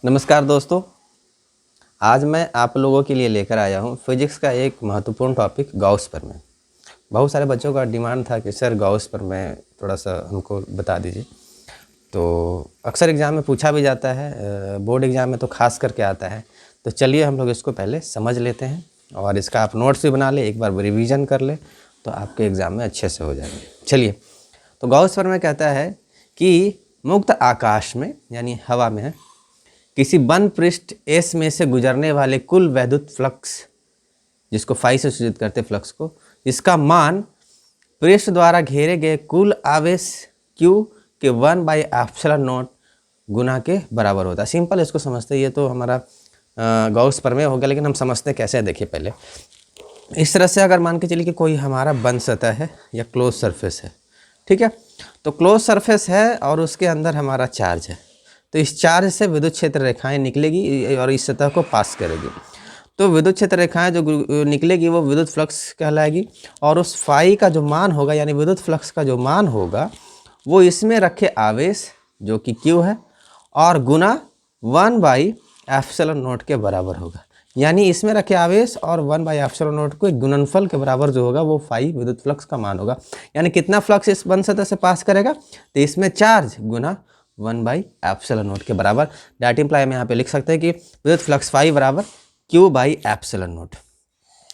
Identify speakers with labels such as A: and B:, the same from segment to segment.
A: नमस्कार दोस्तों, आज मैं आप लोगों के लिए लेकर आया हूँ फिज़िक्स का एक महत्वपूर्ण टॉपिक गॉस प्रमेय। बहुत सारे बच्चों का डिमांड था कि सर गॉस प्रमेय थोड़ा सा हमको बता दीजिए। तो अक्सर एग्ज़ाम में पूछा भी जाता है, बोर्ड एग्ज़ाम में तो खास करके आता है। तो चलिए हम लोग इसको पहले समझ लेते हैं और इसका आप नोट्स भी बना लें, एक बार रिवीजन कर ले तो आपके एग्ज़ाम में अच्छे से हो जाएंगे। चलिए, तो गॉस प्रमेय कहता है कि मुक्त आकाश में यानी हवा में किसी बंद पृष्ठ S में से गुजरने वाले कुल वैद्युत फ्लक्स, जिसको फाई से सूचित करते फ्लक्स को, इसका मान पृष्ठ द्वारा घेरे गए कुल आवेश Q के 1/ε0 गुना के बराबर होता है। सिंपल इसको समझते हैं, ये तो हमारा गॉस प्रमेय हो गया, लेकिन हम समझते कैसे देखिए पहले। इस तरह से अगर मान के चलिए कि कोई हमारा बंद सतह है या क्लोज सरफेस है, ठीक है। तो क्लोज सरफेस है और उसके अंदर हमारा चार्ज है, तो इस चार्ज से विद्युत क्षेत्र रेखाएं निकलेगी और इस सतह को पास करेगी। तो विद्युत क्षेत्र रेखाएं जो निकलेगी वो विद्युत फ्लक्स कहलाएगी, और उस फाई का जो मान होगा यानी विद्युत फ्लक्स का जो मान होगा वो इसमें रखे आवेश जो कि Q है और गुना 1/ε0 के बराबर होगा। यानी इसमें रखे आवेश और 1/ε0 को एक गुणनफल के बराबर जो होगा वो फाई विद्युत फ्लक्स का मान होगा। यानी कितना फ्लक्स इस बंद सतह से पास करेगा, तो इसमें चार्ज गुना 1/ε0 के बराबर। डैट इम्प्लाई हम यहाँ पे लिख सकते हैं कि विद्युत फ्लक्स फाई बराबर Q/ε0।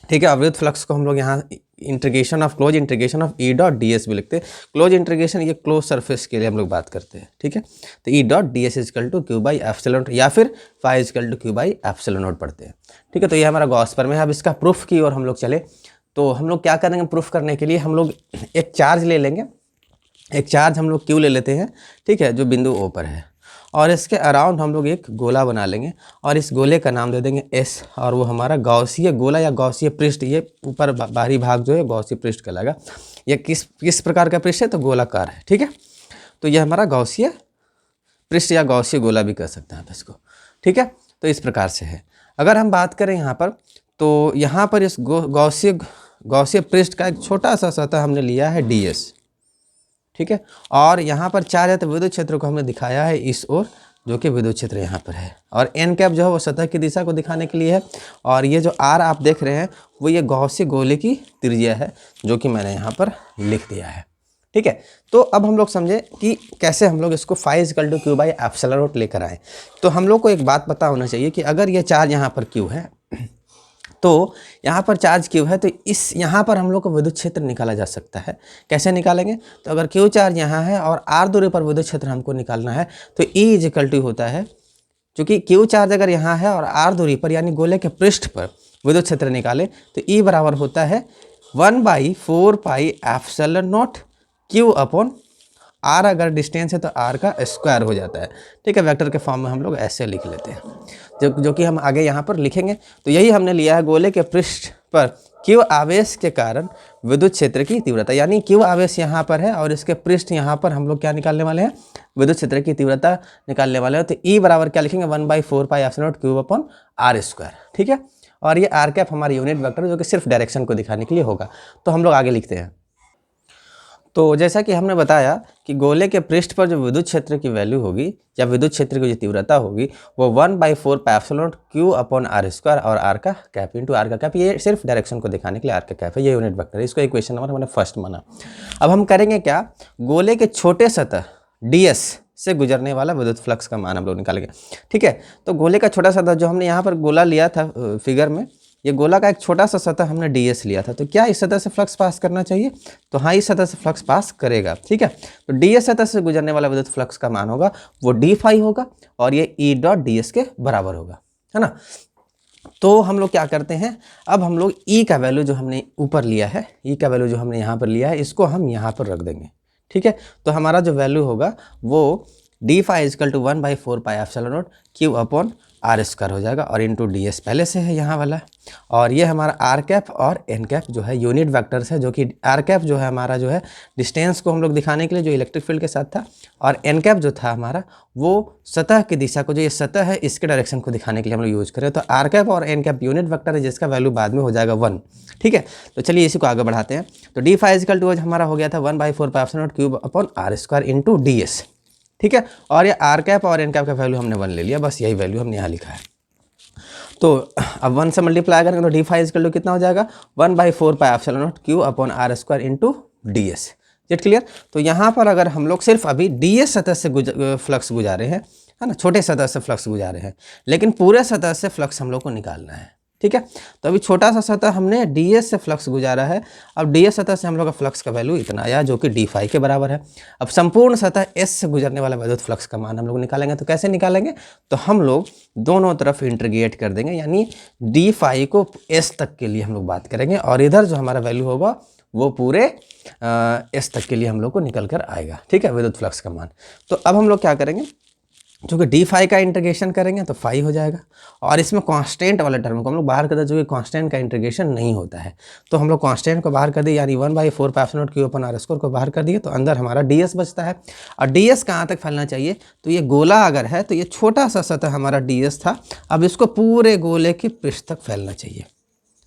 A: ठीक है। अब विद्युत फ्लक्स को हम लोग यहाँ integration of close integration of E dot ds भी लिखते हैं। क्लोज इंटीग्रेशन ये क्लोज सरफेस के लिए हम लोग बात करते हैं, ठीक है। तो E dot ds is equal to Q/ε0 या फिर फाई इजकल टू Q/ε0 पढ़ते हैं, ठीक है। तो ये हमारा गॉस प्रमेय है। अब इसका प्रूफ की ओर हम लोग चले तो हम लोग क्या करेंगे, प्रूफ करने के लिए हम लोग एक चार्ज ले लेंगे। एक चार्ज हम लोग Q ले लेते हैं, ठीक है, जो बिंदु O पर है, और इसके अराउंड हम लोग एक गोला बना लेंगे और इस गोले का नाम दे देंगे S, और वो हमारा गॉसीय गोला या गॉसीय पृष्ठ, ये ऊपर बाहरी भाग जो है गॉसीय पृष्ठ कहलाएगा। ये किस प्रकार का पृष्ठ है, तो गोलाकार है, ठीक है। तो ये हमारा गॉसीय पृष्ठ या गॉसीय गोला भी कह सकते हैं आप इसको, ठीक है। तो इस प्रकार से है। अगर हम बात करें यहाँ पर, तो यहाँ पर इस गॉसीय पृष्ठ का एक छोटा सा सतह हमने लिया है ds, ठीक है। और यहाँ पर चार्ज है तो विद्युत क्षेत्र को हमने दिखाया है इस ओर, जो कि विद्युत क्षेत्र यहाँ पर है, और n कैप जो है वो सतह की दिशा को दिखाने के लिए है, और ये जो r आप देख रहे हैं वो ये गॉसीय गोले की त्रिज्या है, जो कि मैंने यहाँ पर लिख दिया है, ठीक है। तो अब हम लोग समझे कि कैसे हम लोग इसको फाई इजकल टू Q/ε0 लेकर आए। तो हम लोग को एक बात पता होना चाहिए कि अगर ये चार्ज यहाँ पर Q है, तो यहाँ पर चार्ज Q है, तो इस यहाँ पर हम लोग को विद्युत क्षेत्र निकाला जा सकता है। कैसे निकालेंगे, तो अगर Q चार्ज यहाँ है और R दूरी पर विद्युत क्षेत्र हमको निकालना है, तो E इजकल टू होता है, क्योंकि Q चार्ज अगर यहाँ है और R दूरी पर यानी गोले के पृष्ठ पर विद्युत क्षेत्र निकाले, तो E बराबर होता है 1/4πε0 Q अपॉन R। अगर डिस्टेंस है तो R का स्क्वायर हो जाता है, ठीक है। वेक्टर के फॉर्म में हम लोग ऐसे लिख लेते हैं, जो कि हम आगे यहाँ पर लिखेंगे। तो यही हमने लिया है, गोले के पृष्ठ पर Q आवेश के कारण विद्युत क्षेत्र की तीव्रता, यानी Q आवेश यहाँ पर है और इसके पृष्ठ यहाँ पर हम लोग क्या निकालने वाले हैं, विद्युत क्षेत्र की तीव्रता निकालने वाले हैं। तो E बराबर क्या लिखेंगे, 1/4πε0 Q अपॉन R स्क्वायर, ठीक है। और ये R कैप हमारी यूनिट वेक्टर जो कि सिर्फ डायरेक्शन को दिखाने के लिए होगा। तो हम लोग आगे लिखते हैं। तो जैसा कि हमने बताया कि गोले के पृष्ठ पर जो विद्युत क्षेत्र की वैल्यू होगी या विद्युत क्षेत्र की जो तीव्रता होगी वो 1/4πε0 Q अपॉन R स्क्वायर और R का कैप इंटू R का कैप, ये सिर्फ डायरेक्शन को दिखाने के लिए R का कैप है, ये यूनिट वेक्टर है। इसको इक्वेशन नंबर हमने फर्स्ट माना। अब हम करेंगे क्या, गोले के छोटे सतह ds से गुजरने वाला विद्युत फ्लक्स का मान हम लोग निकालेंगे, ठीक है। तो गोले का छोटा सतह जो हमने यहाँ पर गोला लिया था फिगर में, ये गोला का एक छोटा सा सतह हमने ds लिया था, तो क्या इस सतह से फ्लक्स पास करना चाहिए, तो हाँ इस सतह से फ्लक्स पास करेगा, ठीक है। तो ds सतह से गुजरने वाला विद्युत फ्लक्स का मान होगा वो d फाई होगा और ये E डॉट ds के बराबर होगा, है ना। तो हम लोग क्या करते हैं, अब हम लोग E का वैल्यू जो हमने ऊपर लिया है, E का वैल्यू जो हमने यहाँ पर लिया है, इसको हम यहाँ पर रख देंगे, ठीक है। तो हमारा जो वैल्यू होगा वो d phi is equal to 1/4πε0 Q upon R square हो जाएगा, और इंटू ds पहले से है यहाँ वाला, और ये हमारा R कैप और N कैप जो है यूनिट वेक्टर्स है, जो कि R कैप जो है हमारा जो है डिस्टेंस को हम लोग दिखाने के लिए जो इलेक्ट्रिक फील्ड के साथ था, और N कैप जो था हमारा वो सतह की दिशा को, जो ये सतह है इसके डायरेक्शन को दिखाने के लिए हम लोग यूज करें। तो R कैप और N कैप यूनिट वेक्टर है जिसका वैल्यू बाद में हो जाएगा 1, ठीक है। तो चलिए इसी को आगे बढ़ाते हैं। तो d फाई इजकल टू हमारा हो गया था 1/4πε0 Q upon R square into ds, ठीक है। और ये आर कैप और एन कैप का वैल्यू हमने 1 ले लिया, बस यही वैल्यू हमने यहाँ लिखा है। तो अब 1 से मल्टीप्लाई करेंगे तो डी फाई इजकल टू कितना हो जाएगा 1/4 pi epsilon naught Q upon R square into D S. जेट क्लियर। तो यहाँ पर अगर हम लोग सिर्फ अभी डी एस सतह से फ्लक्स गुजारे हैं, है ना, छोटे सतह से फ्लक्स गुजारे हैं, लेकिन पूरे सतह से फ्लक्स हम लोग को निकालना है, ठीक है। तो अभी छोटा सा सतह हमने डी एस से फ्लक्स गुजारा है। अब डी एस सतह से हम लोग का फ्लक्स का वैल्यू इतना आया जो कि डी फाई के बराबर है। अब संपूर्ण सतह एस से गुजरने वाला विद्युत फ्लक्स का मान हम लोग निकालेंगे। तो कैसे निकालेंगे, तो हम लोग दोनों तरफ इंटीग्रेट कर देंगे, यानी डी फाई को एस तक के लिए हम लोग बात करेंगे और इधर जो हमारा वैल्यू होगा वो पूरे एस तक के लिए हम लोग को निकल कर आएगा, ठीक है, विद्युत फ्लक्स का मान। तो अब हम लोग क्या करेंगे, चूँकि डी फाई का इंटीग्रेशन करेंगे तो फाई हो जाएगा और इसमें कांस्टेंट वाले टर्म को हम लोग बाहर कर दें, जो कि कांस्टेंट का इंटीग्रेशन नहीं होता है। तो हम लोग कांस्टेंट को बाहर कर दिए, यानी 1/4 pi epsilon naught Q upon R square को बाहर कर दिए, तो अंदर हमारा डी एस बचता है। और डी एस कहाँ तक फैलना चाहिए, तो ये गोला अगर है तो ये छोटा सा सतह हमारा डी एस था, अब इसको पूरे गोले के पृष्ठ तक फैलना चाहिए,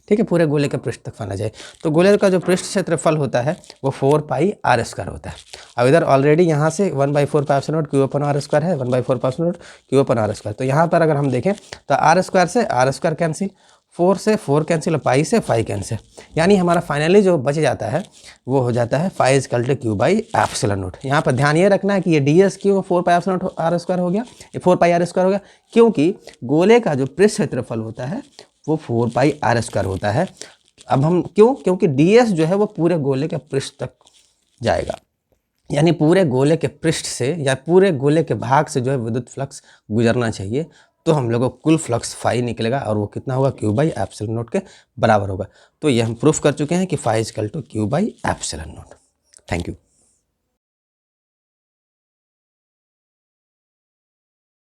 A: ठीक है, पूरे गोले के पृष्ठ तक फैलना चाहिए। तो गोले का जो पृष्ठ क्षेत्रफल होता है वो 4 पाई आर स्क्वायर होता है। अब इधर ऑलरेडी यहाँ से 1/4 pi epsilon naught Q upon R square है, 1/4 pi epsilon naught Q upon R square. तो यहाँ पर अगर हम देखें तो आर स्क्वायर से आर स्क्वायर कैंसिल, 4 से 4 कैंसिल, पाई से फाई कैंसिल, यानी हमारा फाइनली जो बच जाता है वो हो जाता है phi is equal to Q by epsilon naught. यहाँ पर ध्यान ये रखना है कि ये D S Q 4 pi epsilon naught R square हो गया, ये 4 पाई आर स्क्वायर हो गया, क्योंकि गोले का जो पृष्ठ क्षेत्रफल होता है वो 4 पाई आर स्क्वायर होता है। अब हम क्योंकि डी एस जो है वो पूरे गोले के पृष्ठ तक जाएगा, यानी पूरे गोले के पृष्ठ से या पूरे गोले के भाग से जो है विद्युत फ्लक्स गुजरना चाहिए। तो हम लोग को कुल फ्लक्स फाई निकलेगा और वो कितना होगा क्यू बाई एप्सिलॉन नॉट के बराबर होगा। तो ये हम प्रूफ कर चुके हैं कि phi is equal to Q by epsilon naught. Thank you.